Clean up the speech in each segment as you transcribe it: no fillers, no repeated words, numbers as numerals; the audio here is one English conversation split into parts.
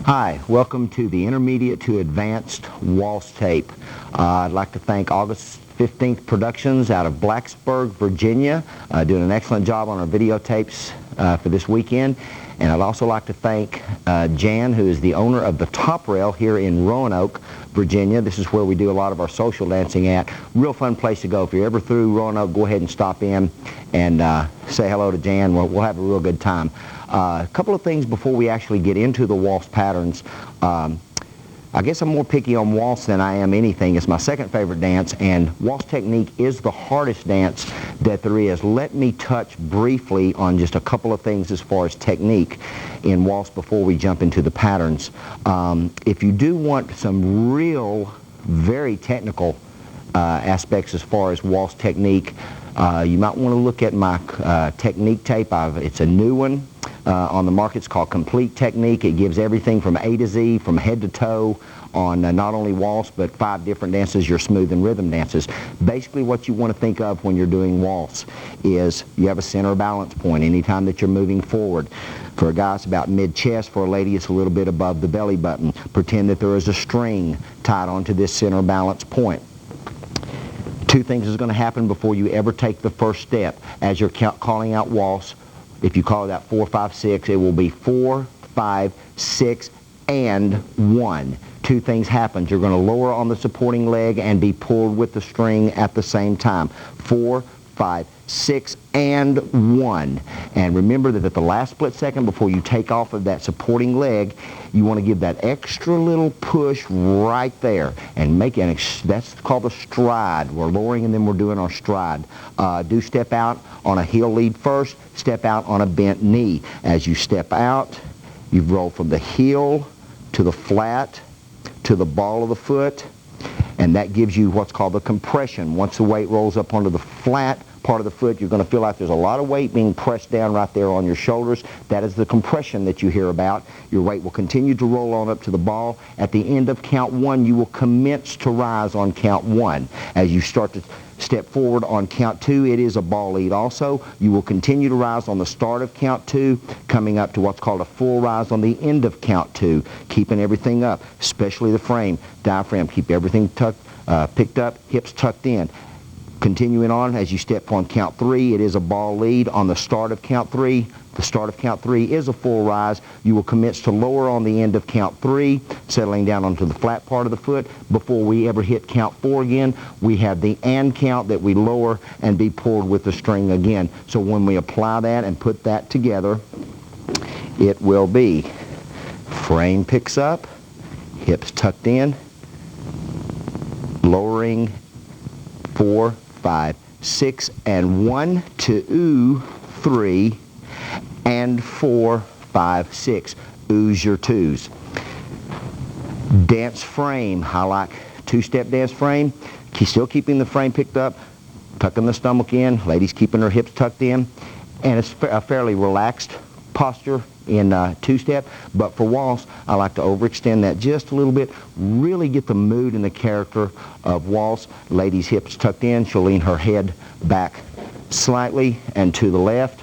Hi, welcome to the Intermediate to Advanced Waltz tape. I'd like to thank August 15th Productions out of Blacksburg, Virginia, doing an excellent job on our videotapes for this weekend. And I'd also like to thank Jan, who is the owner of the Top Rail here in Roanoke, Virginia. This is where we do a lot of our social dancing at. Real fun place to go. If you're ever through Roanoke, go ahead and stop in and say hello to Jan. We'll have a real good time. A couple of things before we actually get into the waltz patterns. I guess I'm more picky on waltz than I am anything. It's my second favorite dance, and waltz technique is the hardest dance that there is. Let me touch briefly on just a couple of things as far as technique in waltz before we jump into the patterns. If you do want some real, very technical aspects as far as waltz technique, you might want to look at my technique tape. It's a new one. On the market. It's called Complete Technique. It gives everything from A to Z, from head to toe, on not only waltz, but 5 different dances, your smooth and rhythm dances. Basically what you want to think of when you're doing waltz is you have a center balance point anytime that you're moving forward. For a guy, it's about mid-chest. For a lady, it's a little bit above the belly button. Pretend that there is a string tied onto this center balance point. Two things is going to happen before you ever take the first step. As you're calling out waltz, if you call it out 4, 5, 6, it will be 4, 5, 6, and 1. Two things happen. You're going to lower on the supporting leg and be pulled with the string at the same time. 4, 5, 6, and 1. And remember that at the last split second before you take off of that supporting leg, you want to give that extra little push right there and make it. That's called a stride. We're lowering and then we're doing our stride. Do step out on a heel lead first, step out on a bent knee. As you step out, you roll from the heel to the flat to the ball of the foot, and that gives you what's called the compression. Once the weight rolls up onto the flat part of the foot, you're going to feel like there's a lot of weight being pressed down right there on your shoulders. That is the compression that you hear about. Your weight will continue to roll on up to the ball. At the end of count 1, you will commence to rise on count 1. As you start to step forward on count 2, it is a ball lead also. You will continue to rise on the start of count 2, coming up to what's called a full rise on the end of count 2, keeping everything up, especially the frame, diaphragm. Keep everything picked up, hips tucked in. Continuing on, as you step on count 3, it is a ball lead on the start of count 3. The start of count 3 is a full rise. You will commence to lower on the end of count 3, settling down onto the flat part of the foot. Before we ever hit count 4 again, we have the and count that we lower and be pulled with the string again. So when we apply that and put that together, it will be frame picks up, hips tucked in, lowering 4, 5, 6, and 1, 2, 3, and 4, 5, 6. Ooze your 2s. Dance frame. I like two-step dance frame. Still keeping the frame picked up, tucking the stomach in, ladies keeping her hips tucked in, and it's a fairly relaxed posture in two-step. But for waltz, I like to overextend that just a little bit, really get the mood and the character of waltz. Ladies' hips tucked in, she'll lean her head back slightly and to the left.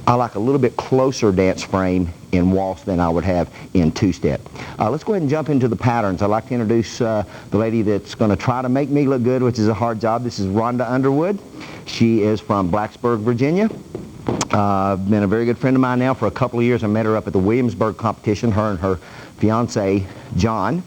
I like a little bit closer dance frame in waltz than I would have in two-step. Let's go ahead and jump into the patterns. I'd like to introduce the lady that's going to try to make me look good, which is a hard job. This is Rhonda Underwood. She is from Blacksburg, Virginia. Been a very good friend of mine now for a couple of years. I met her up at the Williamsburg competition, her and her fiance, John.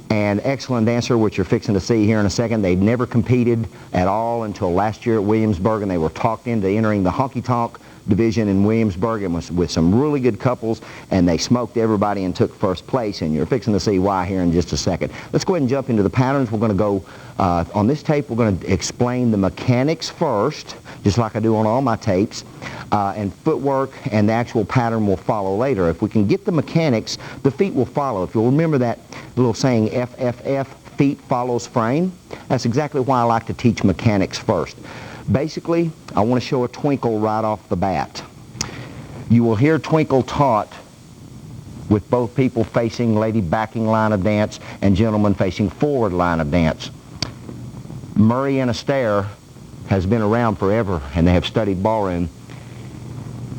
And excellent dancer, which you're fixing to see here in a second. They'd never competed at all until last year at Williamsburg, and they were talked into entering the honky-tonk division in Williamsburg, and was with some really good couples, and they smoked everybody and took first place, and you're fixing to see why here in just a second. Let's go ahead and jump into the patterns. We're going to go, on this tape, we're going to explain the mechanics first, just like I do on all my tapes, and footwork and the actual pattern will follow later. If we can get the mechanics, the feet will follow. If you'll remember that little saying, FFF, feet follows frame, that's exactly why I like to teach mechanics first. Basically, I want to show a twinkle right off the bat. You will hear twinkle taught with both people facing lady backing line of dance and gentlemen facing forward line of dance. Murray and Astaire has been around forever, and they have studied ballroom.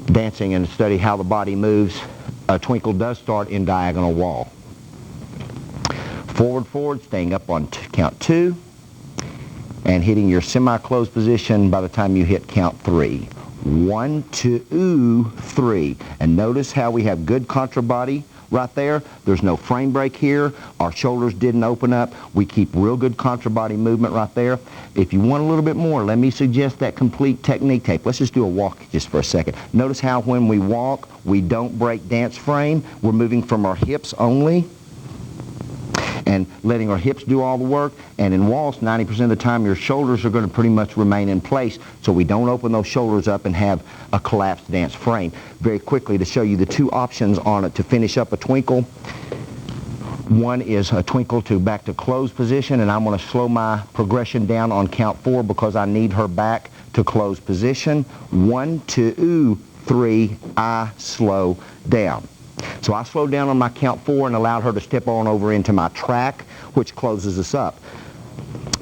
dancing and study how the body moves, a twinkle does start in diagonal wall. Forward, forward, staying up on count 2, and hitting your semi-closed position by the time you hit count 3. 1, 2, 3. And notice how we have good contra body right there. There's no frame break here. Our shoulders didn't open up. We keep real good contra body movement right there. If you want a little bit more, let me suggest that complete technique tape. Let's just do a walk just for a second. Notice how when we walk, we don't break dance frame. We're moving from our hips only and letting our hips do all the work. And in waltz, 90% of the time, your shoulders are going to pretty much remain in place, so we don't open those shoulders up and have a collapsed dance frame. Very quickly, to show you the 2 options on it to finish up a twinkle. One is a twinkle to back to closed position, and I'm going to slow my progression down on count 4 because I need her back to closed position. 1, 2, 3, I slow down. So I slowed down on my count 4 and allowed her to step on over into my track, which closes us up.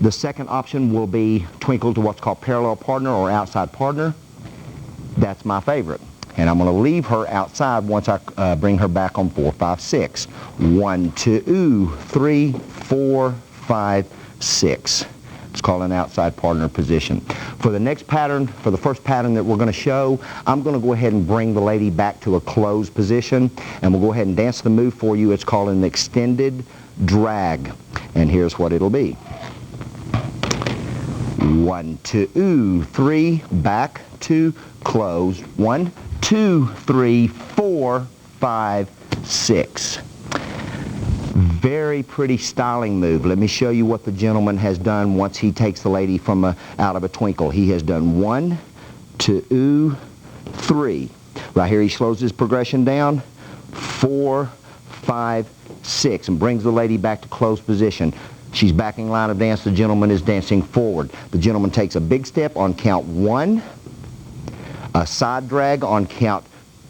The second option will be twinkle to what's called parallel partner or outside partner. That's my favorite. And I'm going to leave her outside once I bring her back on 4, 5, 6. 1, 2, 3, 4, 5, 6. It's called an outside partner position. For the next pattern, for the first pattern that we're going to show, I'm going to go ahead and bring the lady back to a closed position, and we'll go ahead and dance the move for you. It's called an extended drag, and here's what it'll be. 1, 2, 3, back to closed. 1, 2, 3, 4, 5, 6. Very pretty styling move. Let me show you what the gentleman has done once he takes the lady from out of a twinkle. He has done 1, 2, 3. Right here he slows his progression down. 4, 5, 6, and brings the lady back to closed position. She's backing line of dance. The gentleman is dancing forward. The gentleman takes a big step on count 1, a side drag on count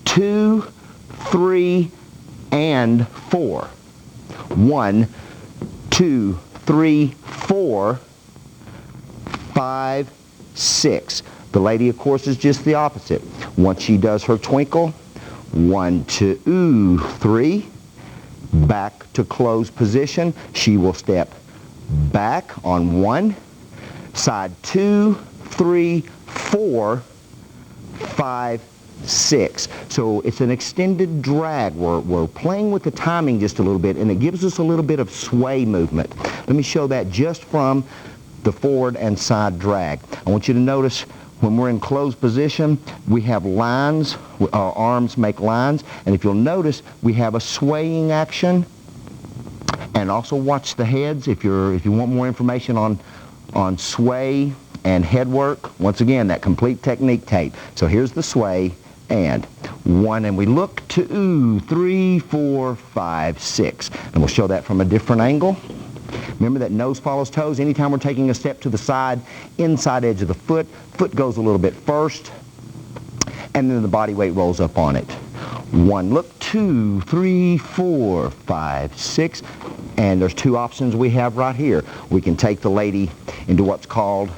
2, 3, and 4. 1, 2, 3, 4, 5, 6. The lady, of course, is just the opposite. Once she does her twinkle, 1, 2, 3, back to closed position. She will step back on 1, side 2, 3, 4, 5, 6. So it's an extended drag. We're playing with the timing just a little bit, and it gives us a little bit of sway movement. Let me show that just from the forward and side drag. I want you to notice when we're in closed position, we have lines. Our arms make lines, and if you'll notice, we have a swaying action. And also watch the heads if you want more information on sway and head work. Once again, that complete technique tape. So here's the sway. And 1, and we look, 2, 3, 4, 5, 6. And we'll show that from a different angle. Remember that nose follows toes. Anytime we're taking a step to the side, inside edge of the foot goes a little bit first, and then the body weight rolls up on it. 1, look, 2, 3, 4, 5, 6. And there's 2 options we have right here. We can take the lady into what's called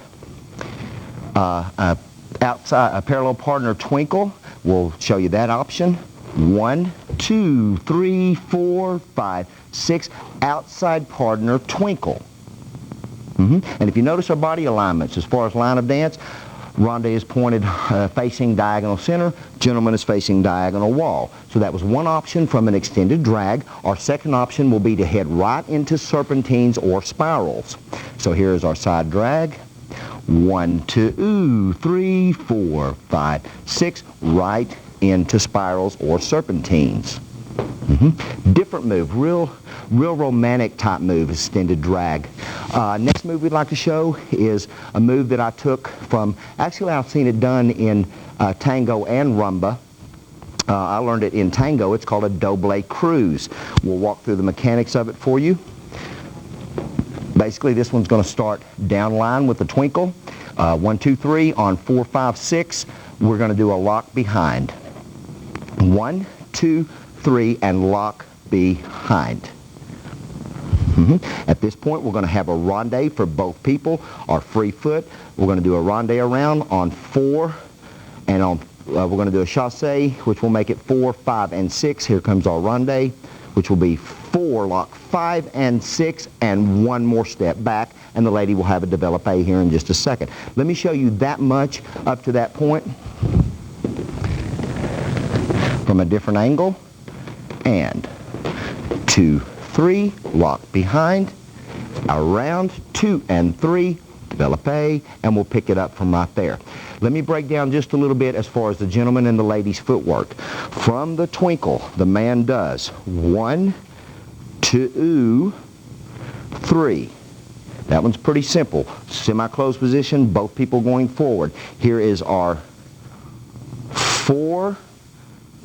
a parallel partner twinkle. We'll show you that option. 1, 2, 3, 4, 5, 6. Outside partner twinkle. And if you notice our body alignments, as far as line of dance, Ronde is pointed facing diagonal center. Gentleman is facing diagonal wall. So that was one option from an extended drag. Our second option will be to head right into serpentines or spirals. So here's our side drag. 1, 2, 3, 4, 5, 6, right into spirals or serpentines. Different move, real romantic type move, extended drag. Next move we'd like to show is a move that I took from, actually I've seen it done in tango and rumba. I learned it in tango. It's called a doble cruise. We'll walk through the mechanics of it for you. Basically, this one's going to start down line with a twinkle. 1, 2, 3. On 4, 5, 6, we're going to do a lock behind. 1, 2, 3, and lock behind. At this point, we're going to have a ronde for both people. Our free foot, we're going to do a ronde around on 4, and on we're going to do a chassé, which will make it 4, 5, and 6. Here comes our ronde, which will be 4, lock 5 and 6, and one more step back, and the lady will have a développé here in just a second. Let me show you that much up to that point from a different angle. And 2, 3, lock behind, around, 2 and 3, développé, and we'll pick it up from right there. Let me break down just a little bit as far as the gentleman and the lady's footwork. From the twinkle, the man does 1, 2, 3. That one's pretty simple. Semi-closed position, both people going forward. Here is our 4,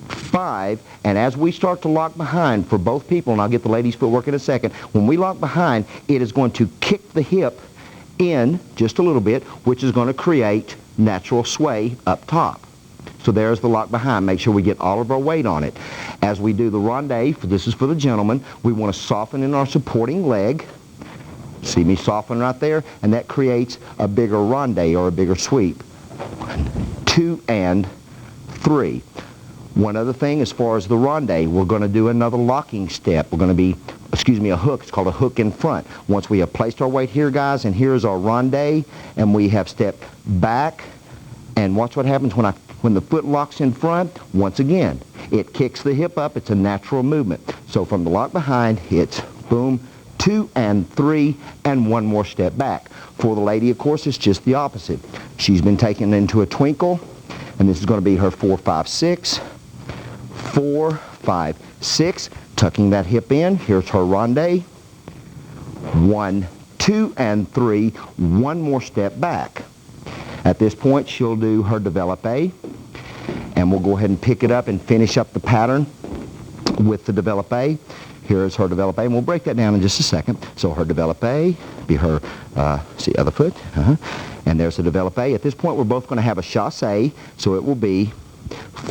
5, and as we start to lock behind for both people, and I'll get the lady's footwork in a second, when we lock behind, it is going to kick the hip in just a little bit, which is going to create natural sway up top. So there's the lock behind. Make sure we get all of our weight on it. As we do the ronde, this is for the gentleman, we want to soften in our supporting leg. See me soften right there? And that creates a bigger ronde or a bigger sweep. 1, 2, and 3. One other thing, as far as the ronde, we're going to do another locking step. We're going to be, a hook. It's called a hook in front. Once we have placed our weight here, guys, and here's our ronde, and we have stepped back, and watch what happens when the foot locks in front. Once again, it kicks the hip up. It's a natural movement. So from the lock behind, it's boom, 2 and 3, and one more step back. For the lady, of course, it's just the opposite. She's been taken into a twinkle, and this is going to be her 4, 5, 6. 4, 5, 6, tucking that hip in. Here's her ronde. 1, 2, and 3. One more step back. At this point, she'll do her développé, and we'll go ahead and pick it up and finish up the pattern with the développé. Here's her développé, and we'll break that down in just a second. So her développé, be her, other foot, and there's the développé. At this point, we're both going to have a chassé, so it will be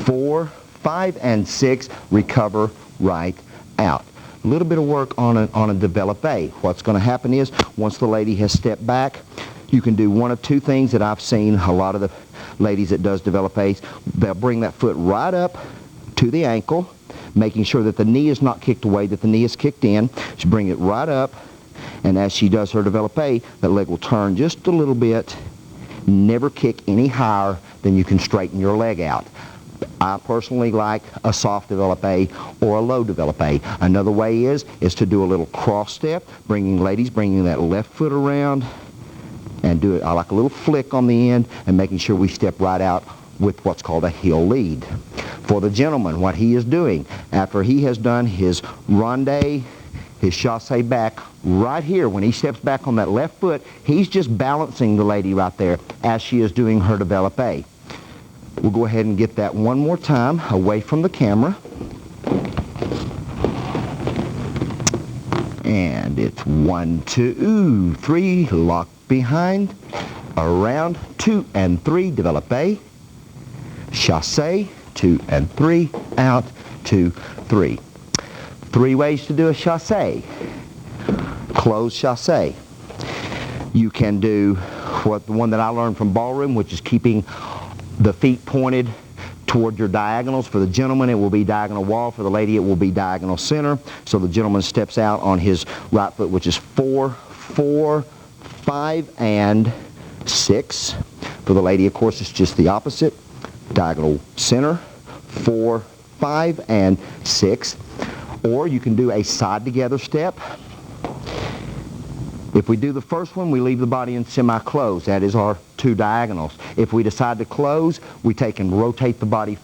4, 5, and 6, recover right out. A little bit of work on a développé. What's going to happen is, once the lady has stepped back, you can do one of two things that I've seen a lot of the ladies that does développés. They'll bring that foot right up to the ankle, making sure that the knee is not kicked away, that the knee is kicked in. She bring it right up, and as she does her développé, that leg will turn just a little bit. Never kick any higher than you can straighten your leg out. I personally like a soft développé or a low développé. Another way is to do a little cross step, bringing that left foot around and do it. I like a little flick on the end and making sure we step right out with what's called a heel lead. For the gentleman, what he is doing after he has done his ronde, his chassé back, right here when he steps back on that left foot, he's just balancing the lady right there as she is doing her développé. We'll go ahead and get that one more time away from the camera. And it's 1, 2, 3, lock behind, around, 2 and 3, développé, chassé, 2 and 3, out, 2, 3. 3 ways to do a chassé. Closed chassé. You can do the one that I learned from ballroom, which is keeping the feet pointed toward your diagonals. For the gentleman, it will be diagonal wall. For the lady, it will be diagonal center. So the gentleman steps out on his right foot, which is 4, 4, 5, and 6. For the lady, of course, it's just the opposite. Diagonal center, 4, 5, and 6. Or you can do a side together step. If we do the first one, we leave the body in semi-closed. That is our 2 diagonals. If we decide to close, we take and rotate the body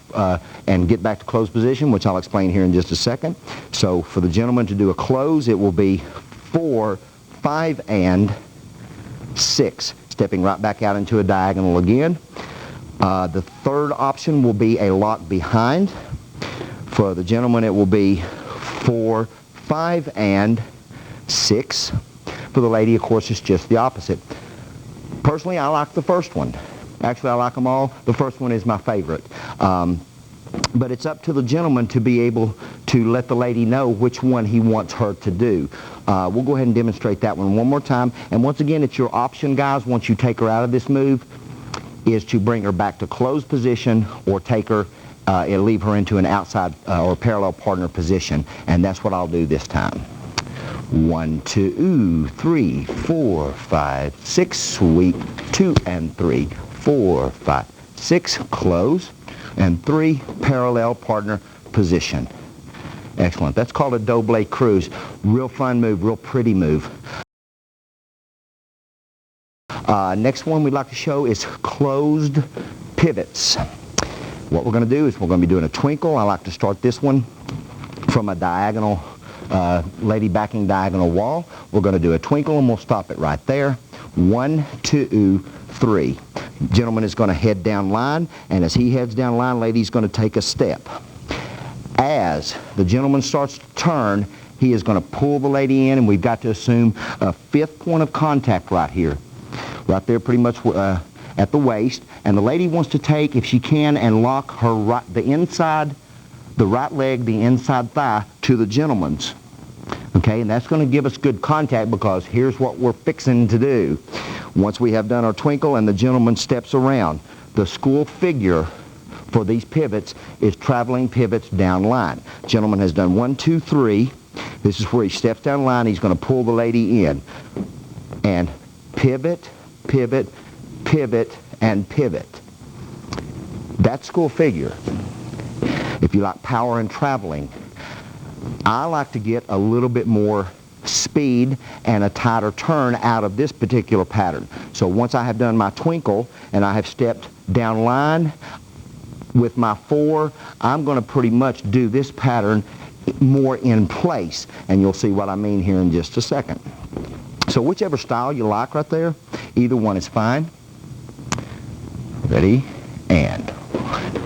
and get back to closed position, which I'll explain here in just a second. So for the gentleman to do a close, it will be 4, 5, and 6. Stepping right back out into a diagonal again. The third option will be a lock behind. For the gentleman, it will be 4, 5, and 6. For the lady, of course, it's just the opposite. Personally, I like the first one. Actually, I like them all. The first one is my favorite. But it's up to the gentleman to be able to let the lady know which one he wants her to do. We'll go ahead and demonstrate that one more time. And once again, it's your option, guys. Once you take her out of this move, is to bring her back to closed position or take her and leave her into an outside or parallel partner position. And that's what I'll do this time. 1, 2, 3, 4, 5, 6, sweep, 2 and 3, 4, 5, 6, close, and 3, parallel partner position. Excellent. That's called a double cruise. Real fun move, real pretty move. Next one we'd like to show is closed pivots. What we're going to do is we're going to be doing a twinkle. I like to start this one from a diagonal, lady backing diagonal wall. We're going to do a twinkle and we'll stop it right there. 1, 2, 3. Gentleman is going to head down line, and as he heads down line, lady's going to take a step. As the gentleman starts to turn, he is going to pull the lady in, and we've got to assume a 5th point of contact right here. Right there pretty much at the waist, and the lady wants to take, if she can, and lock her the right leg, the inside thigh, to the gentleman's. Okay, and that's going to give us good contact, because here's what we're fixing to do. Once we have done our twinkle and the gentleman steps around, the school figure for these pivots is traveling pivots down line. Gentleman has done 1, 2, 3. This is where he steps down line. He's going to pull the lady in. And pivot, pivot, pivot, and pivot. That's school figure. If you like power and traveling, I like to get a little bit more speed and a tighter turn out of this particular pattern. So once I have done my twinkle and I have stepped down line with my 4, I'm going to pretty much do this pattern more in place, and you'll see what I mean here in just a second. So whichever style you like right there, either one is fine. Ready? And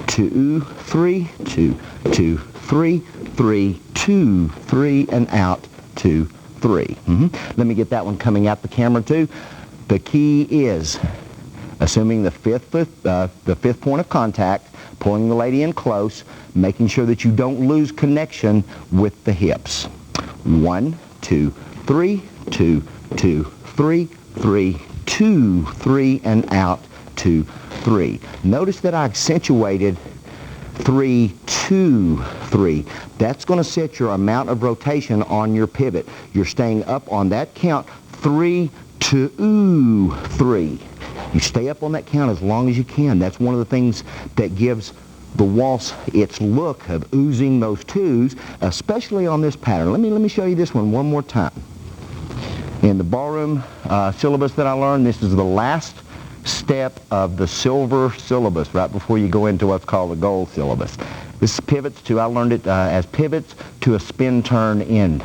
2, 3, 2, 2, 3, 3, 2, 3, and out, 2, 3. Let me get that one coming out the camera too. The key is assuming the fifth point of contact, pulling the lady in close, making sure that you don't lose connection with the hips. 1, 2, 3, 2, 2, 3, 3, 2, 3, and out, 2, 3. Notice that I accentuated 3, 2, 3. That's going to set your amount of rotation on your pivot. You're staying up on that count, 3, 2, 3. You stay up on that count as long as you can. That's one of the things that gives the waltz its look of oozing those 2s, especially on this pattern. Let me show you this one more time. In the ballroom syllabus that I learned, this is the last step of the silver syllabus, right before you go into what's called the gold syllabus. This is pivots to, I learned it as pivots to a spin turn end.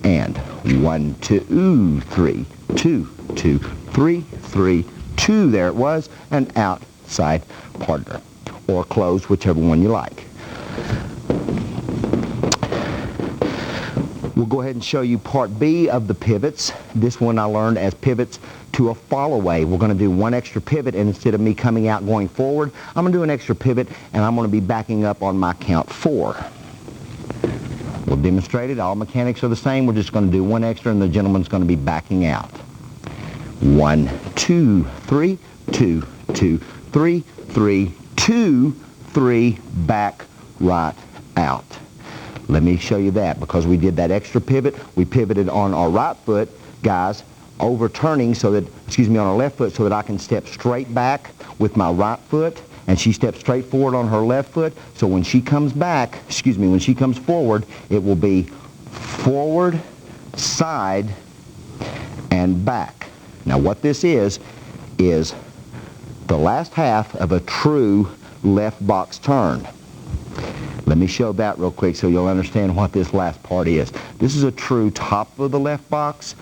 And 1, 2, 3, 2, 2, 3, 3, 2, there it was, and outside partner, or close, whichever one you like. We'll go ahead and show you part B of the pivots. This one I learned as pivots to a follow-away. We're going to do one extra pivot, and instead of me coming out going forward, I'm going to do an extra pivot, and I'm going to be backing up on my count 4. We'll demonstrate it. All mechanics are the same. We're just going to do one extra, and the gentleman's going to be backing out. 1, 2, 3, 2, 2, 3, 3, 2, 3, back, right, out. Let me show you that, because we did that extra pivot. We pivoted on our right foot, guys, overturning so that, on our left foot, so that I can step straight back with my right foot, and she steps straight forward on her left foot. So when she comes back, when she comes forward, it will be forward, side, and back. Now what this is the last half of a true left box turn. Let me show that real quick so you'll understand what this last part is. This is a true top of the left box,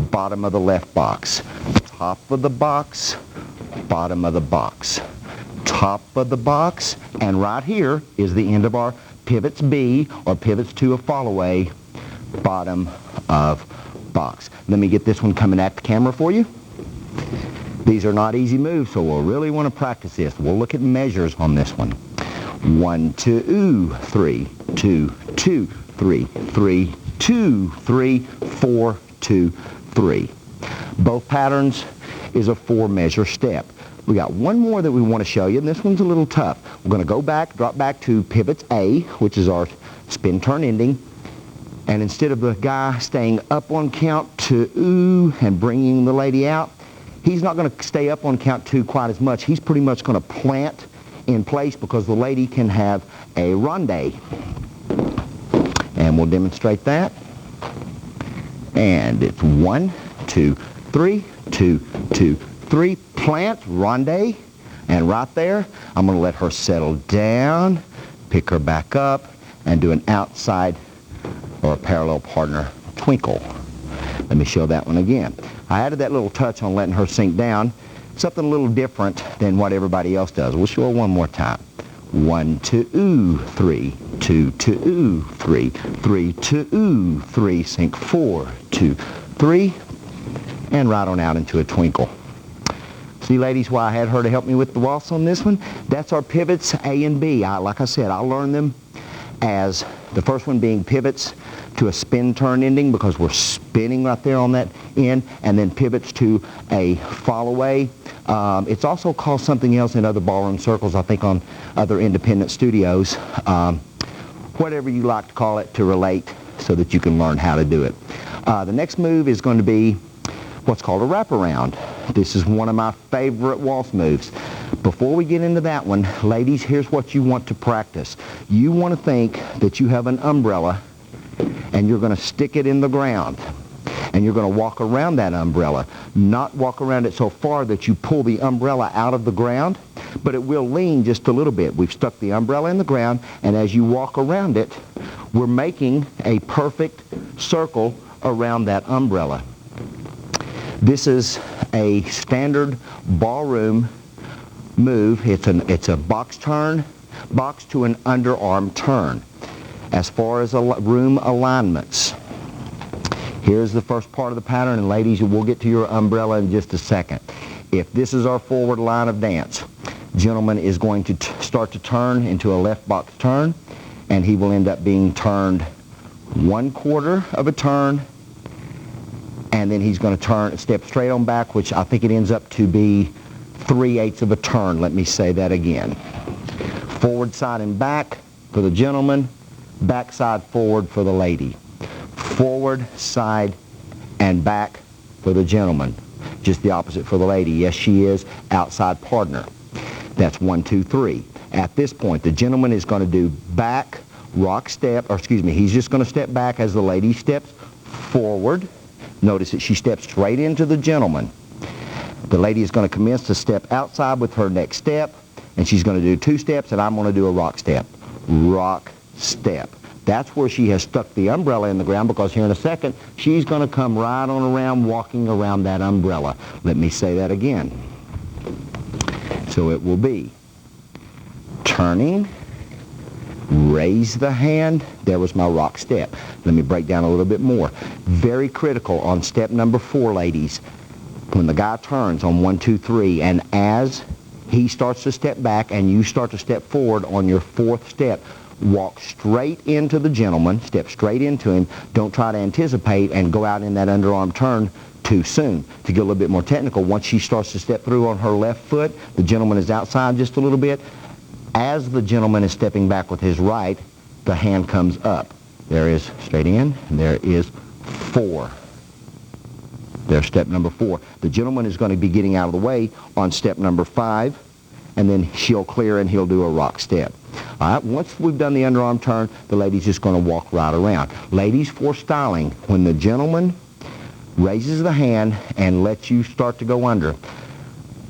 bottom of the left box. Top of the box, bottom of the box. Top of the box, and right here is the end of our pivots B, or pivots to a follow-away, bottom of box. Let me get this one coming at the camera for you. These are not easy moves, so we'll really want to practice this. We'll look at measures on this one. 1, 2, 3, 2, 2, 3, 3, 2, 3, 4, 2, 3. Both patterns is a 4-measure step. We got one more that we want to show you, and this one's a little tough. We're going to go back, drop back to pivots A, which is our spin turn ending. And instead of the guy staying up on count 2 and bringing the lady out, he's not going to stay up on count 2 quite as much. He's pretty much going to plant in place because the lady can have a ronde. And we'll demonstrate that. And it's 1, 2, 3, 2, 2, 3, plant, ronde, and right there, I'm going to let her settle down, pick her back up, and do an outside or a parallel partner twinkle. Let me show that one again. I added that little touch on letting her sink down, something a little different than what everybody else does. We'll show her one more time. 1, 2, 3, 2, 2, 3, 3, 2, 3, sink 4, 2, 3, and right on out into a twinkle. See, ladies, why I had her to help me with the waltz on this one? That's our pivots A and B. Like I said, I learned them as the first one being pivots to a spin turn ending because we're spinning right there on that end, and then pivots to a follow away. It's also called something else in other ballroom circles, I think on other independent studios. Whatever you like to call it to relate so that you can learn how to do it. The next move is going to be what's called a wraparound. This is one of my favorite waltz moves. Before we get into that one, ladies, here's what you want to practice. You want to think that you have an umbrella and you're going to stick it in the ground. And you're going to walk around that umbrella, not walk around it so far that you pull the umbrella out of the ground, but it will lean just a little bit. We've stuck the umbrella in the ground, and as you walk around it, we're making a perfect circle around that umbrella. This is a standard ballroom move. It's a box turn, box to an underarm turn. As far as room alignments, here's the first part of the pattern, and ladies, we'll get to your umbrella in just a second. If this is our forward line of dance, gentleman is going to start to turn into a left box turn, and he will end up being turned 1/4 of a turn, and then he's going to turn, step straight on back, which I think it ends up to be 3/8 of a turn. Let me say that again. Forward, side, and back for the gentleman, back, side, forward for the lady. Forward, side, and back for the gentleman. Just the opposite for the lady. Yes, she is outside partner. That's 1, 2, 3. At this point, the gentleman is going to do back, rock step, or excuse me, he's just going to step back as the lady steps forward. Notice that she steps straight into the gentleman. The lady is going to commence to step outside with her next step, and she's going to do 2 steps, and I'm going to do a rock step. Rock step. That's where she has stuck the umbrella in the ground, because here in a second, she's going to come right on around, walking around that umbrella. Let me say that again. So it will be turning, raise the hand. There was my rock step. Let me break down a little bit more. Very critical on step number 4, ladies. When the guy turns on 1, 2, 3, and as he starts to step back and you start to step forward on your 4th step, walk straight into the gentleman, step straight into him. Don't try to anticipate and go out in that underarm turn too soon. To get a little bit more technical, once she starts to step through on her left foot, the gentleman is outside just a little bit. As the gentleman is stepping back with his right, the hand comes up. There is straight in, and there is 4. There's step number 4. The gentleman is going to be getting out of the way on step number 5, and then she'll clear and he'll do a rock step. All right, once we've done the underarm turn, the lady's just going to walk right around. Ladies, for styling, when the gentleman raises the hand and lets you start to go under,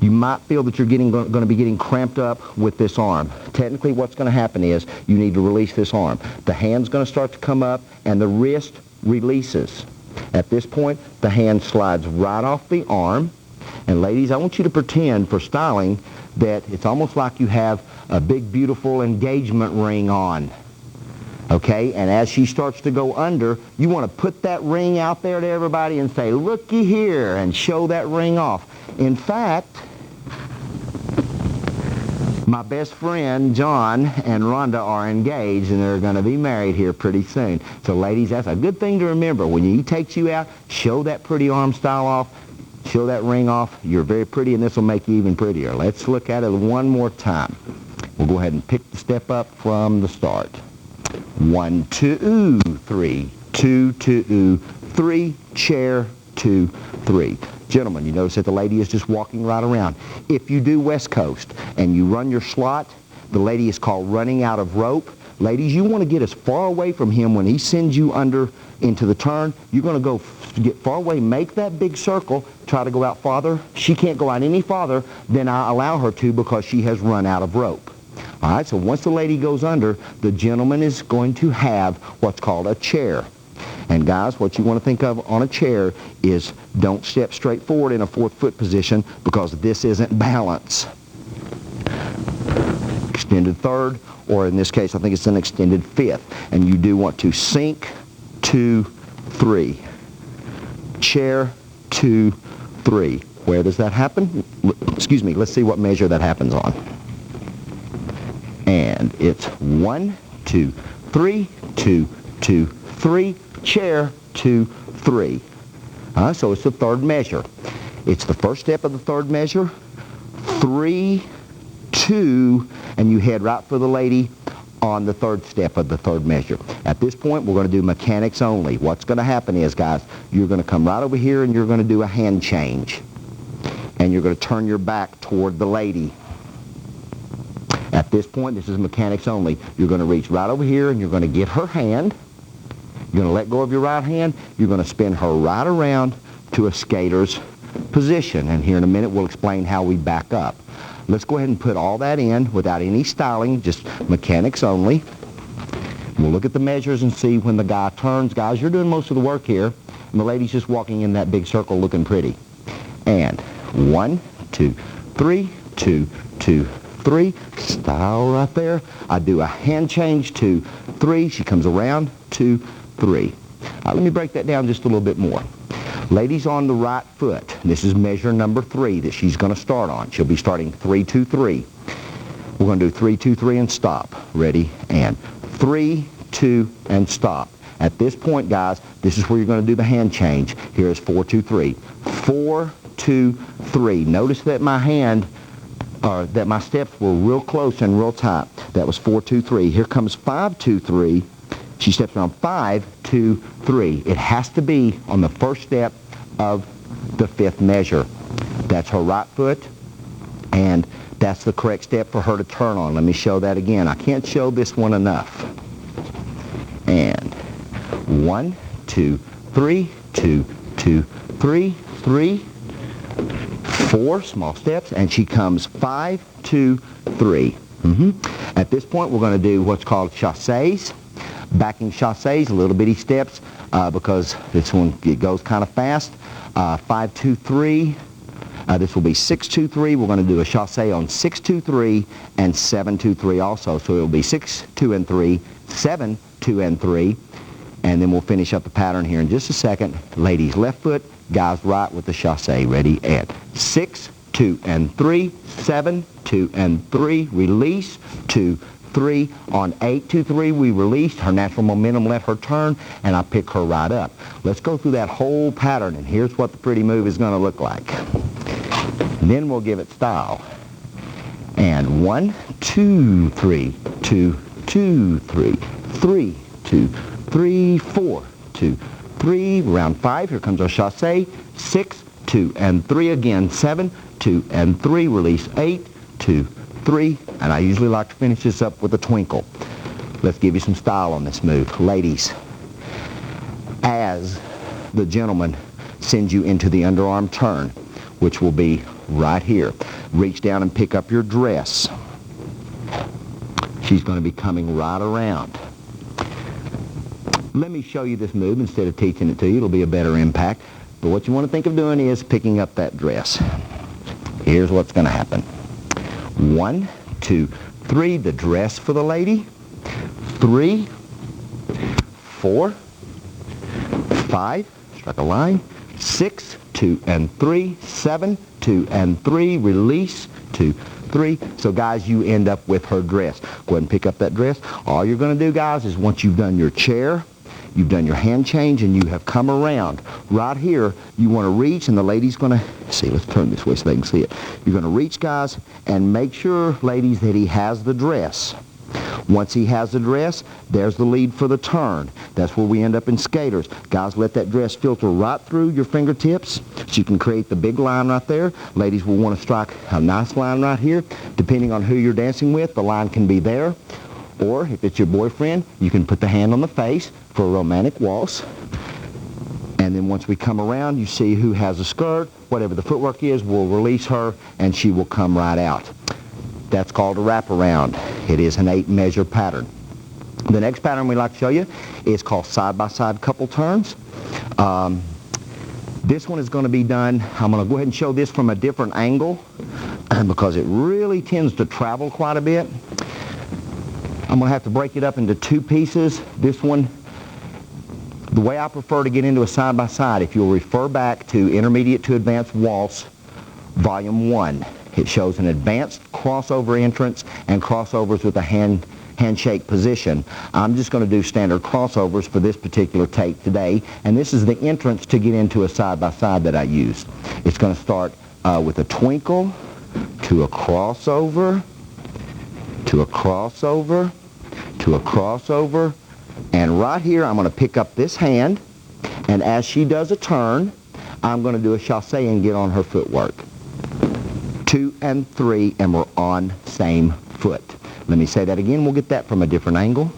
you might feel that you're going to be getting cramped up with this arm. Technically, what's going to happen is you need to release this arm. The hand's going to start to come up, and the wrist releases. At this point, the hand slides right off the arm. And ladies, I want you to pretend for styling that it's almost like you have a big, beautiful engagement ring on. Okay? And as she starts to go under, you want to put that ring out there to everybody and say, looky here, and show that ring off. In fact, my best friend, John, and Rhonda are engaged, and they're going to be married here pretty soon. So, ladies, that's a good thing to remember. When he takes you out, show that pretty arm style off. Show that ring off. You're very pretty, and this will make you even prettier. Let's look at it one more time. We'll go ahead and pick the step up from the start. 1, 2, 3, 2, 2, 3, chair, 2, 3. Gentlemen, you notice that the lady is just walking right around. If you do West Coast and you run your slot, the lady is called running out of rope. Ladies, you want to get as far away from him when he sends you under into the turn. You're going to go get far away, make that big circle, try to go out farther. She can't go out any farther than I allow her to because she has run out of rope. All right, so once the lady goes under, the gentleman is going to have what's called a chair. And guys, what you want to think of on a chair is don't step straight forward in a 4th foot position because this isn't balance. Extended 3rd, or in this case, I think it's an extended 5th. And you do want to sink, 2, 3. Chair, 2, 3. Where does that happen? Excuse me, let's see what measure that happens on. And it's 1, 2, 3, 2, 2, 3, chair, 2, 3. So it's the 3rd measure. It's the first step of the 3rd measure. 3, 2, and you head right for the lady on the 3rd step of the 3rd measure. At this point, we're going to do mechanics only. What's going to happen is, guys, you're going to come right over here and you're going to do a hand change. And you're going to turn your back toward the lady. At this point, this is mechanics only. You're going to reach right over here and you're going to get her hand. You're going to let go of your right hand. You're going to spin her right around to a skater's position. And here in a minute, we'll explain how we back up. Let's go ahead and put all that in without any styling, just mechanics only. We'll look at the measures and see when the guy turns. Guys, you're doing most of the work here, and the lady's just walking in that big circle looking pretty. And 1, 2, 3, 2, 2, 3. Style right there. I do a hand change, 2, 3. She comes around, 2, 3. Let me break that down just a little bit more. Ladies on the right foot, this is measure number 3 that she's going to start on. She'll be starting 3, 2, 3. We're going to do 3, 2, 3 and stop. Ready? And 3, 2, and stop. At this point, guys, this is where you're going to do the hand change. Here is 4, 2, 3. 4, 2, 3. Notice that my hand, or that my steps were real close and real tight. That was 4, 2, 3. Here comes 5, 2, 3. She steps around 5, 2, 3. It has to be on the first step of the 5th measure. That's her right foot, and that's the correct step for her to turn on. Let me show that again. I can't show this one enough. And 1, 2, 3, 2, 2, 3, 3, 4 small steps, and she comes 5, 2, 3. At this point, we're going to do what's called chassés. Backing chassés, little bitty steps, because this one, it goes kind of fast. 5, 2, 3. This will be 6, 2, 3. We're going to do a chassé on 6, 2, 3 and 7, 2, 3 also. So it will be 6, 2, and 3, 7, 2, and 3. And then we'll finish up the pattern here in just a second. Ladies left foot, guys right with the chassé. Ready? And 6, 2, and 3, 7, 2, and 3. Release, 2, 3. On 8, 2, 3, we released. Her natural momentum let her turn, and I pick her right up. Let's go through that whole pattern, and here's what the pretty move is going to look like. Then we'll give it style. And 1, 2, 3, 2, 2, 3, 3, 2, 3, 4, 2, 3. Round 5, here comes our chassé. 6, 2, and 3 again. 7, 2, and 3. Release 8, 2, 3. And I usually like to finish this up with a twinkle. Let's give you some style on this move. Ladies, as the gentleman sends you into the underarm turn, which will be right here, reach down and pick up your dress. She's going to be coming right around. Let me show you this move instead of teaching it to you. It'll be a better impact. But what you want to think of doing is picking up that dress. Here's what's going to happen. 1, 2, 3, the dress for the lady. 3, 4, 5, strike a line. 6, 2, and 3, 7, 2, and 3, release, 2, 3. So guys, you end up with her dress. Go ahead and pick up that dress. All you're going to do, guys, is once you've done your chair, you've done your hand change, and you have come around. Right here, you want to reach, and the lady's going to, see, let's turn this way so they can see it. You're going to reach, guys, and make sure, ladies, that he has the dress. Once he has the dress, there's the lead for the turn. That's where we end up in skaters. Guys, let that dress filter right through your fingertips so you can create the big line right there. Ladies will want to strike a nice line right here. Depending on who you're dancing with, the line can be there. Or if it's your boyfriend, you can put the hand on the face for a romantic waltz. And then once we come around, you see who has a skirt. Whatever the footwork is, we'll release her, and she will come right out. That's called a wraparound. It is an 8-measure pattern. The next pattern we'd like to show you is called side-by-side couple turns. This one is going to be done, I'm going to go ahead and show this from a different angle because it really tends to travel quite a bit. I'm going to have to break it up into 2 pieces. This one, the way I prefer to get into a side-by-side, if you'll refer back to Intermediate to Advanced Waltz, Volume 1. It shows an advanced crossover entrance and crossovers with a handshake position. I'm just going to do standard crossovers for this particular tape today, and this is the entrance to get into a side-by-side that I use. It's going to start with a twinkle, to a crossover, to a crossover, to a crossover, and right here I'm going to pick up this hand, and as she does a turn, I'm going to do a chasse and get on her footwork. 2 and 3, and we're on same foot. Let me say that again. We'll get that from a different angle.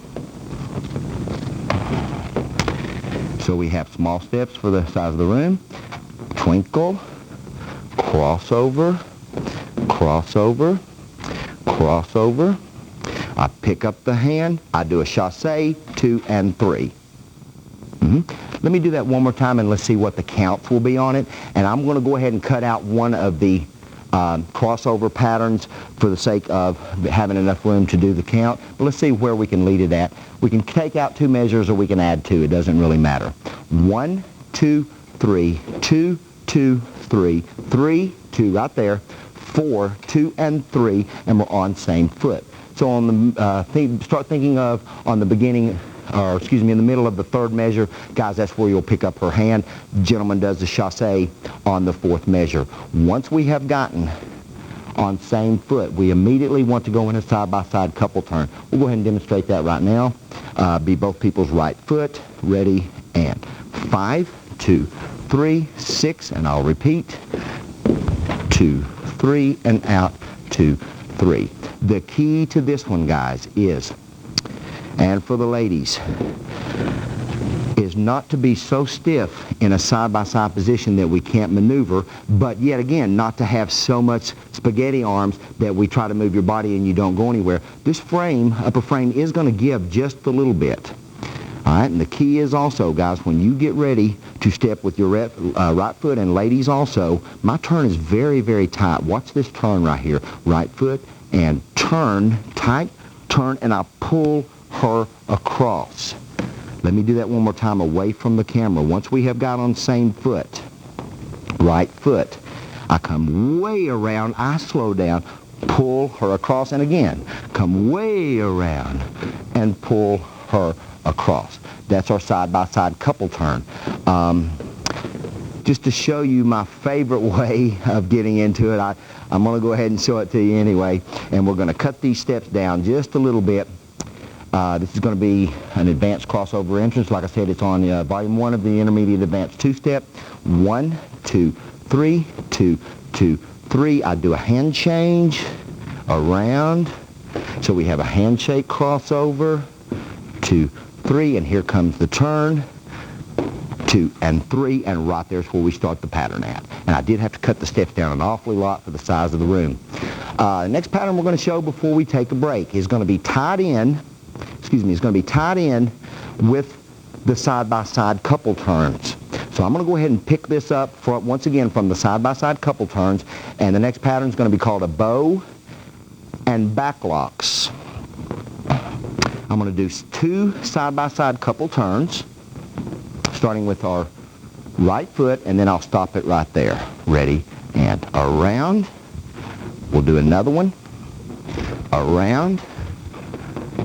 So we have small steps for the size of the room. Twinkle, crossover, crossover, crossover. I pick up the hand. I do a chasse, 2 and 3. Let me do that one more time, and let's see what the counts will be on it. And I'm going to go ahead and cut out one of the crossover patterns for the sake of having enough room to do the count. But let's see where we can lead it at. We can take out 2 measures or we can add 2. It doesn't really matter. 1, 2, 3, 2, 2, 3, 3, 2 right there, 4, 2 and 3, and we're on same foot. So on the start thinking of on the beginning, or excuse me, in the middle of the 3rd measure, guys, that's where you'll pick up her hand. Gentleman does the chasse on the 4th measure. Once we have gotten on same foot, we immediately want to go in a side-by-side couple turn. We'll go ahead and demonstrate that right now. Be both people's right foot. Ready, and 5, 2, 3, 6, and I'll repeat. 2, 3, and out, 2, 3. The key to this one, guys, is, and for the ladies, is not to be so stiff in a side-by-side position that we can't maneuver, but yet again, not to have so much spaghetti arms that we try to move your body and you don't go anywhere. This frame, upper frame, is going to give just a little bit. All right, and the key is also, guys, when you get ready to step with your right foot, and ladies also, my turn is very, very tight. Watch this turn right here. Right foot, and turn, tight, turn, and I pull her across. Let me do that one more time away from the camera. Once we have got on same foot, right foot, I come way around, I slow down, pull her across, and again, come way around and pull her across. That's our side-by-side couple turn. Just to show you my favorite way of getting into it, I'm going to go ahead and show it to you anyway, and we're going to cut these steps down just a little bit. This is going to be an advanced crossover entrance. Like I said, it's on Volume 1 of the Intermediate Advanced 2-step. 1, 2, 3, 2, 2, 3. I do a hand change around. So we have a handshake crossover. 2, 3, and here comes the turn. 2 and 3, and right there's where we start the pattern at. And I did have to cut the steps down an awfully lot for the size of the room. The next pattern we're going to show before we take a break is going to be tied in, it's going to be tied in with the side-by-side couple turns. So I'm going to go ahead and pick this up once again from the side-by-side couple turns, and the next pattern is going to be called a bow and backlocks. I'm going to do 2 side-by-side couple turns, starting with our right foot, and then I'll stop it right there. Ready, and around. We'll do another one. Around,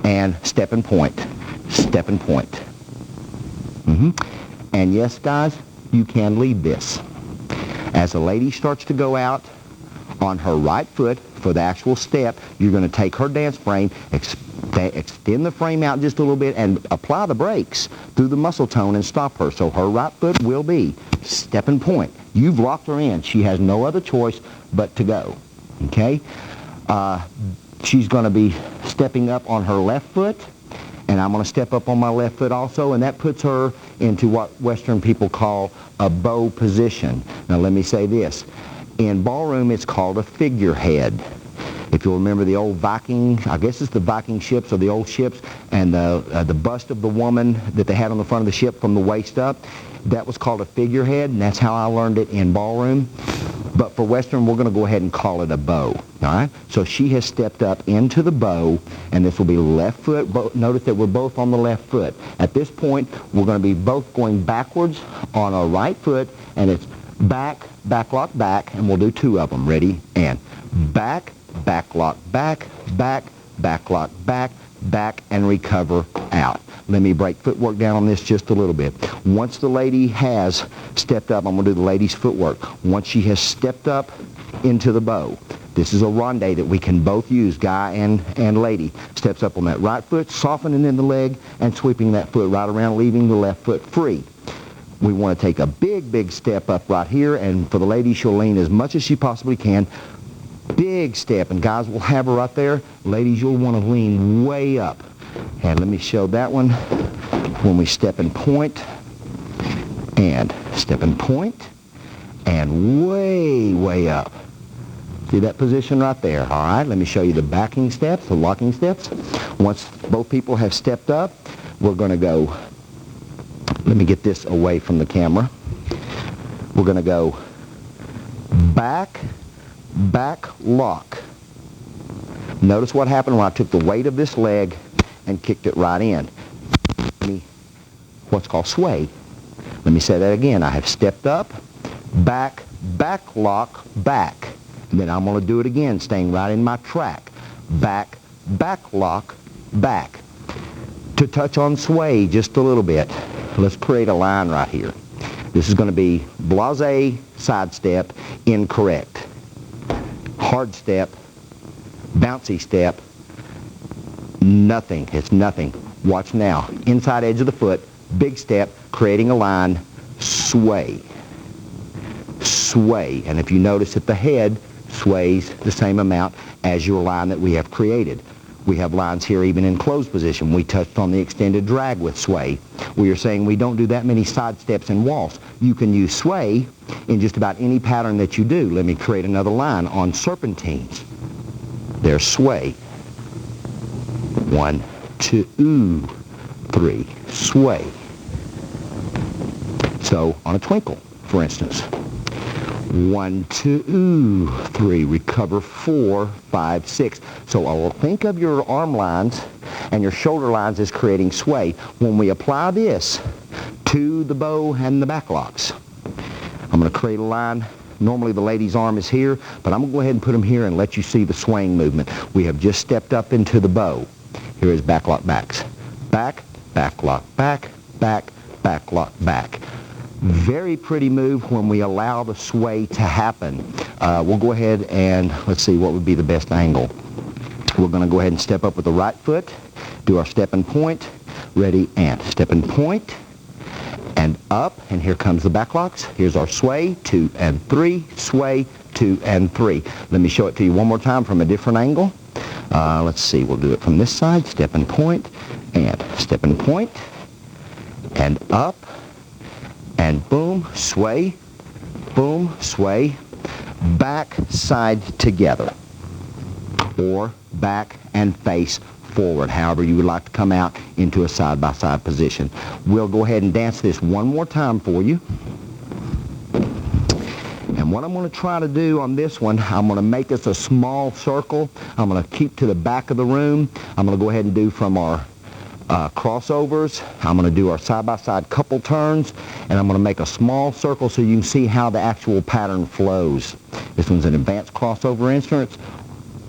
and step and point. Step and point. And yes, guys, you can lead this. As the lady starts to go out on her right foot for the actual step, you're going to take her dance frame, extend the frame out just a little bit, and apply the brakes through the muscle tone and stop her. So her right foot will be step and point. You've locked her in. She has no other choice but to go. Okay? She's going to be stepping up on her left foot, and I'm going to step up on my left foot also, and that puts her into what Western people call a bow position. Now let me say this. In ballroom, it's called a figurehead. If you'll remember the old Viking, I guess it's the Viking ships or the old ships, and the bust of the woman that they had on the front of the ship from the waist up, that was called a figurehead, and that's how I learned it in ballroom. But for Western, we're going to go ahead and call it a bow. All right? So she has stepped up into the bow, and this will be left foot. Notice that we're both on the left foot. At this point, we're going to be both going backwards on our right foot, and it's back, back lock, back, and we'll do two of them. Ready? And back, back lock, back, back, back lock, back, back, and recover out. Let me break footwork down on this just a little bit. Once the lady has stepped up, I'm going to do the lady's footwork. Once she has stepped up into the bow, this is a ronde that we can both use, guy and lady. Steps up on that right foot, softening in the leg, and sweeping that foot right around, leaving the left foot free. We want to take a big, big step up right here, and for the lady, she'll lean as much as she possibly can. Big step, and guys will have her right there. Ladies, you'll want to lean way up. And let me show that one when we step and point, and step and point, and way, way up. See that position right there? All right, let me show you the backing steps, the locking steps. Once both people have stepped up, we're going to go, let me get this away from the camera. We're going to go back, back lock. Notice what happened when I took the weight of this leg and kicked it right in. What's called sway. Let me say that again. I have stepped up, back, back lock, back. And then I'm going to do it again, staying right in my track. Back, back lock, back. To touch on sway just a little bit, let's create a line right here. This is going to be blasé side step, incorrect. Hard step, bouncy step, nothing. It's nothing. Watch now. Inside edge of the foot, big step, creating a line, sway. Sway. And if you notice that the head sways the same amount as your line that we have created. We have lines here even in closed position. We touched on the extended drag with sway. We are saying we don't do that many side steps in waltz. You can use sway in just about any pattern that you do. Let me create another line on serpentines. There's sway. 1, 2, 3, sway. So on a twinkle, for instance. 1, 2, 3, recover 4, 5, 6. So I will think of your arm lines and your shoulder lines as creating sway. When we apply this to the bow and the back locks, I'm going to create a line. Normally the lady's arm is here, but I'm going to go ahead and put them here and let you see the swaying movement. We have just stepped up into the bow. Here is back lock backs. Back, back lock back, back, back lock back. Very pretty move when we allow the sway to happen. We'll go ahead and let's see what would be the best angle. We're going to go ahead and step up with the right foot, do our step and point, ready, and step and point, and up, and here comes the back locks. Here's our sway, 2 and 3, sway, 2 and 3. Let me show it to you one more time from a different angle. Let's see, we'll do it from this side, step and point, and step and point, and up, and boom, sway, back, side together, or back and face forward, however you would like to come out into a side-by-side position. We'll go ahead and dance this one more time for you. And what I'm going to try to do on this one, I'm going to make this a small circle. I'm going to keep to the back of the room. I'm going to go ahead and do from our crossovers. I'm going to do our side-by-side couple turns, and I'm going to make a small circle so you can see how the actual pattern flows. This one's an advanced crossover instrument.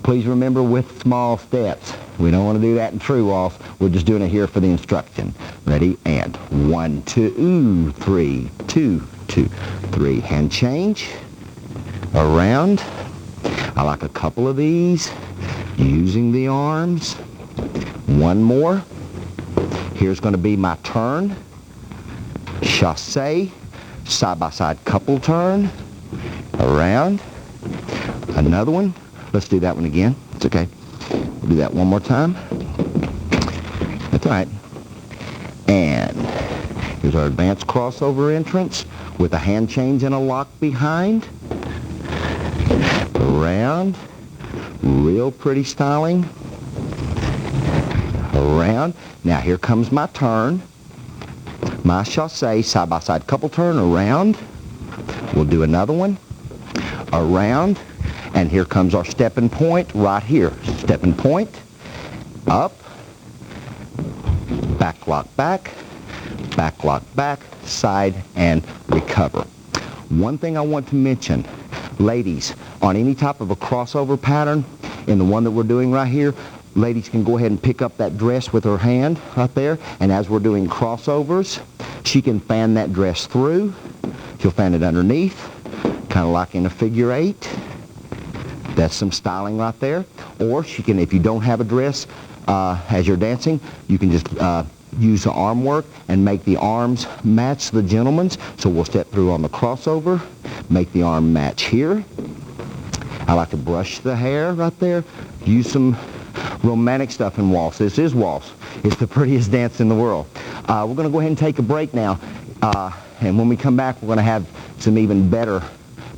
Please remember with small steps. We don't want to do that in true waltz. We're just doing it here for the instruction. Ready? And 1, 2, 3, 2, 2, 3. Hand change. Around. I like a couple of these. Using the arms. One more. Here's going to be my turn. Chassé. Side-by-side couple turn. Around. Another one. Let's do that one again. It's okay. We'll do that one more time. That's all right. And here's our advanced crossover entrance with a hand change and a lock behind. Around. Real pretty styling. Around. Now here comes my turn. My chassé, side-by-side couple turn, around. We'll do another one. Around. And here comes our stepping point right here. Stepping point. Up. Back lock back. Back lock back. Side and recover. One thing I want to mention, ladies, on any type of a crossover pattern, in the one that we're doing right here, ladies can go ahead and pick up that dress with her hand right there, and as we're doing crossovers, she can fan that dress through. She'll fan it underneath, kind of like in a figure 8. That's some styling right there. Or she can, if you don't have a dress as you're dancing, you can just use the arm work and make the arms match the gentleman's. So we'll step through on the crossover, make the arm match here. I like to brush the hair right there. Use some romantic stuff in waltz. This is waltz. It's the prettiest dance in the world. We're going to go ahead and take a break now. And when we come back, we're going to have some even better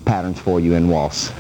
patterns for you in waltz.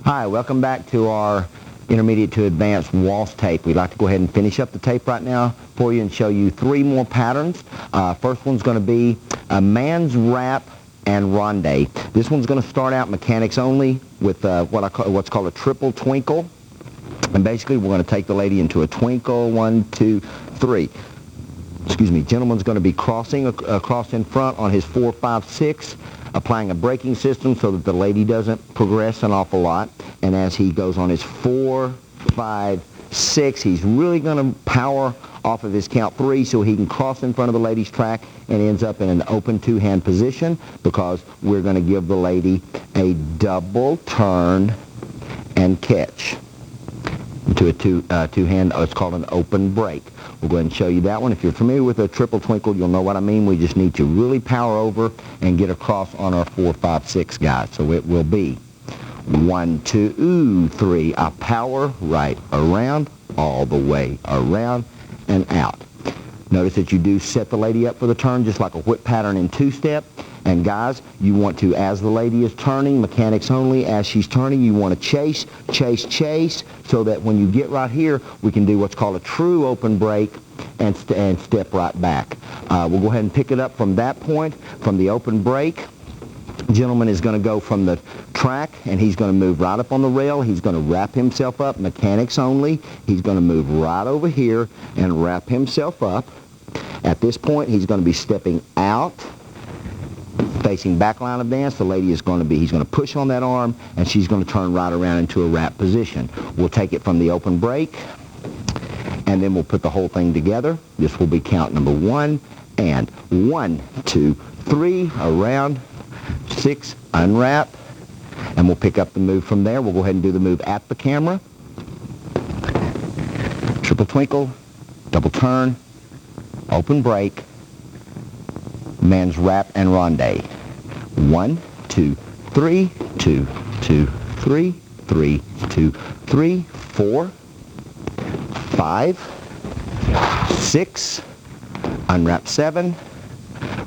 Hi, welcome back to our intermediate to advanced waltz tape. We'd like to go ahead and finish up the tape right now for you and show you 3 more patterns. First one's going to be a man's wrap and ronde. This one's going to start out mechanics only with what's called a triple twinkle. And basically we're going to take the lady into a twinkle, 1, 2, 3. Excuse me, gentleman's going to be crossing across in front on his 4, 5, 6, applying a braking system so that the lady doesn't progress an awful lot. And as he goes on his 4, 5, 6, he's really going to power off of his count 3 so he can cross in front of the lady's track and ends up in an open 2-hand position, because we're going to give the lady a double turn and catch to a two-hand. It's called an open break. We'll go ahead and show you that one. If you're familiar with a triple twinkle, you'll know what I mean. We just need to really power over and get across on our 4, 5, 6 guys. So it will be 1, 2, 3. I power right around, all the way around and out. Notice that you do set the lady up for the turn just like a whip pattern in 2-step. And guys, you want to, as the lady is turning, mechanics only, as she's turning, you want to chase, chase, chase, so that when you get right here, we can do what's called a true open break and step right back. We'll go ahead and pick it up from that point, from the open break. Gentleman is going to go from the track, and he's going to move right up on the rail. He's going to wrap himself up, mechanics only. He's going to move right over here and wrap himself up. At this point, he's going to be stepping out, facing back line of dance, the lady is going to be, he's going to push on that arm, and she's going to turn right around into a wrap position. We'll take it from the open break, and then we'll put the whole thing together. This will be count number 1, and 1, 2, 3, around, 6, unwrap, and we'll pick up the move from there. We'll go ahead and do the move at the camera. Triple twinkle, double turn, open break, man's wrap and ronde. 1, 2, 3, 2, 2, 3, 3, 2, 3, 4, 5, 6, unwrap 7,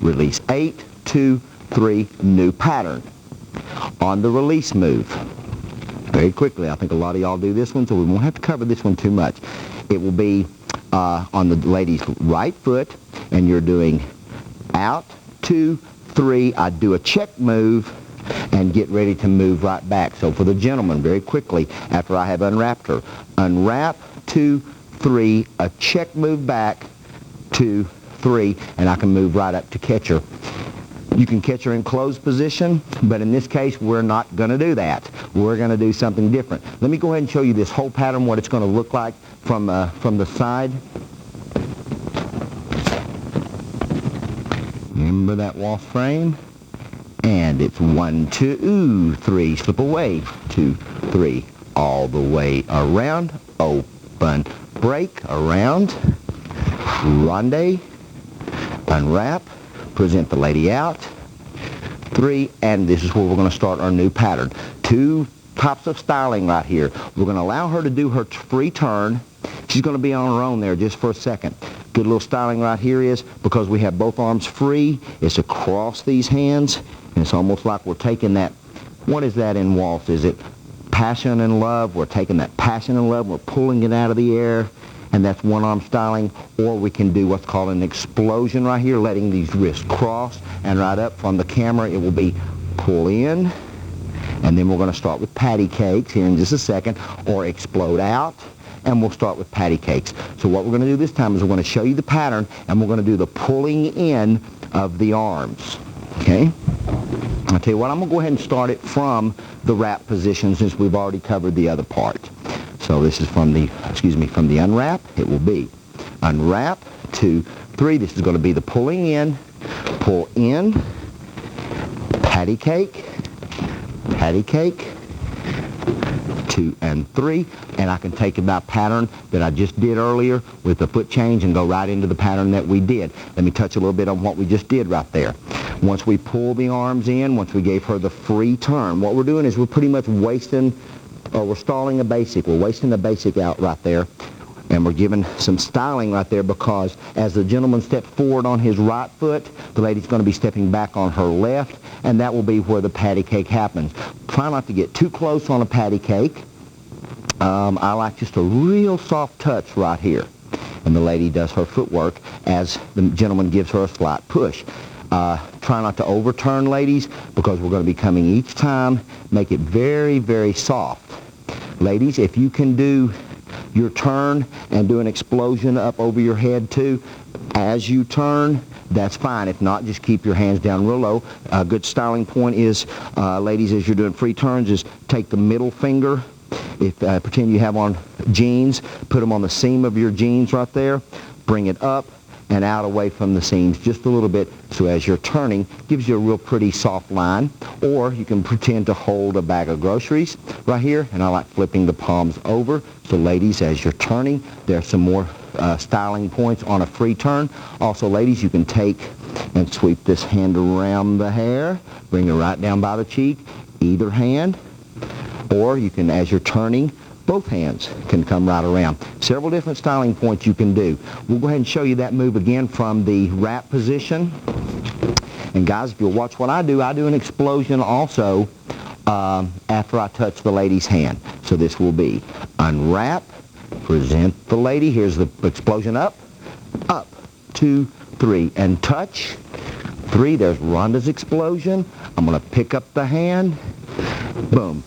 release 8, 2, 3, new pattern. On the release move, very quickly, I think a lot of y'all do this one, so we won't have to cover this one too much. It will be on the lady's right foot, and you're doing out, 2, 3, I do a check move, and get ready to move right back. So for the gentleman, very quickly, after I have unwrapped her, unwrap, 2, 3, a check move back, 2, 3, and I can move right up to catch her. You can catch her in closed position, but in this case, we're not going to do that. We're going to do something different. Let me go ahead and show you this whole pattern, what it's going to look like from the side. Remember that waltz frame? And it's 1, 2, 3, slip away, 2, 3, all the way around, open, break, around, ronde, unwrap, present the lady out, 3, and this is where we're going to start our new pattern. 2 types of styling right here. We're going to allow her to do her free turn. She's going to be on her own there just for a second. Good little styling right here is, because we have both arms free, it's across these hands, and it's almost like we're taking that, what is that in waltz? Is it passion and love? We're taking that passion and love, we're pulling it out of the air, and that's one arm styling. Or we can do what's called an explosion right here, letting these wrists cross, and right up from the camera it will be pull in, and then we're going to start with patty cakes here in just a second, or explode out, and we'll start with patty cakes. So what we're going to do this time is we're going to show you the pattern, and we're going to do the pulling in of the arms. Okay? I'll tell you what, I'm going to go ahead and start it from the wrap position since we've already covered the other part. So this is from the, from the unwrap. It will be unwrap, 2, 3. This is going to be the pulling in, pull in, patty cake, 2 and 3, and I can take that pattern that I just did earlier with the foot change and go right into the pattern that we did. Let me touch a little bit on what we just did right there. Once we pull the arms in, once we gave her the free turn, what we're doing is we're pretty much wasting, or we're stalling a basic. We're wasting the basic out right there, and we're giving some styling right there, because as the gentleman steps forward on his right foot, the lady's going to be stepping back on her left, and that will be where the patty cake happens. Try not to get too close on a patty cake. I like just a real soft touch right here. And the lady does her footwork as the gentleman gives her a slight push. Try not to overturn, ladies, because we're going to be coming each time. Make it very, very soft. Ladies, if you can do your turn and do an explosion up over your head too as you turn, that's fine. If not, just keep your hands down real low. A good styling point is, ladies, as you're doing free turns, is take the middle finger. If pretend you have on jeans, put them on the seam of your jeans right there. Bring it up and out away from the seams just a little bit, so as you're turning, gives you a real pretty soft line. Or you can pretend to hold a bag of groceries right here, and I like flipping the palms over. So ladies, as you're turning, there's some more styling points on a free turn. Also, ladies, you can take and sweep this hand around the hair, bring it right down by the cheek, either hand, or you can, as you're turning, both hands can come right around. Several different styling points you can do. We'll go ahead and show you that move again from the wrap position. And guys, if you'll watch what I do an explosion also after I touch the lady's hand. So this will be unwrap, present the lady. Here's the explosion up, 2, 3, and touch. 3, there's Rhonda's explosion. I'm going to pick up the hand, boom,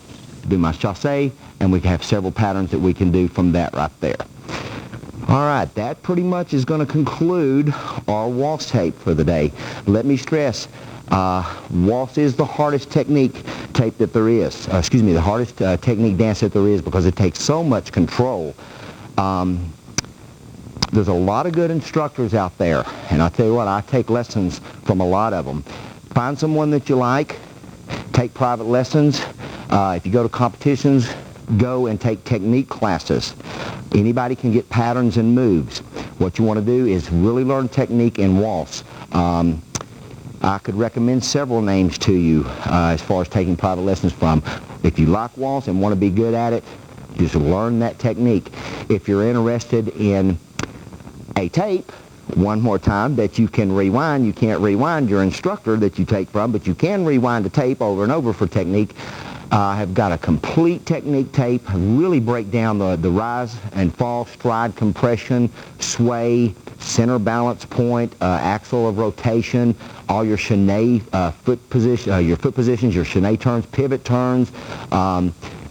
do my chassé, and we have several patterns that we can do from that right there. All right, that pretty much is going to conclude our waltz tape for the day. Let me stress, waltz is the hardest technique tape that there is. The hardest technique dance that there is, because it takes so much control. There's a lot of good instructors out there, and I'll tell you what, I take lessons from a lot of them. Find someone that you like, take private lessons. If you go to competitions, go and take technique classes. Anybody can get patterns and moves. What you want to do is really learn technique in waltz. I could recommend several names to you as far as taking private lessons from. If you like waltz and want to be good at it, just learn that technique. If you're interested in a tape, one more time, that you can rewind. You can't rewind your instructor that you take from, but you can rewind the tape over and over for technique. I have got a complete technique tape. Really break down the rise and fall, stride compression, sway, center balance point, axle of rotation, all your chaîné foot position, your foot positions, your chaîné turns, pivot turns.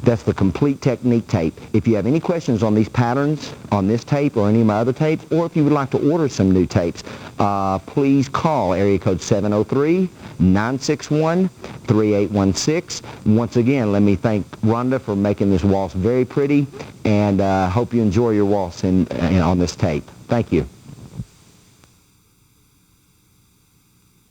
That's the complete technique tape. If you have any questions on these patterns, on this tape or any of my other tapes, or if you would like to order some new tapes, please call area code 703-961-3816. Once again, let me thank Rhonda for making this waltz very pretty, and hope you enjoy your waltz on this tape. Thank you.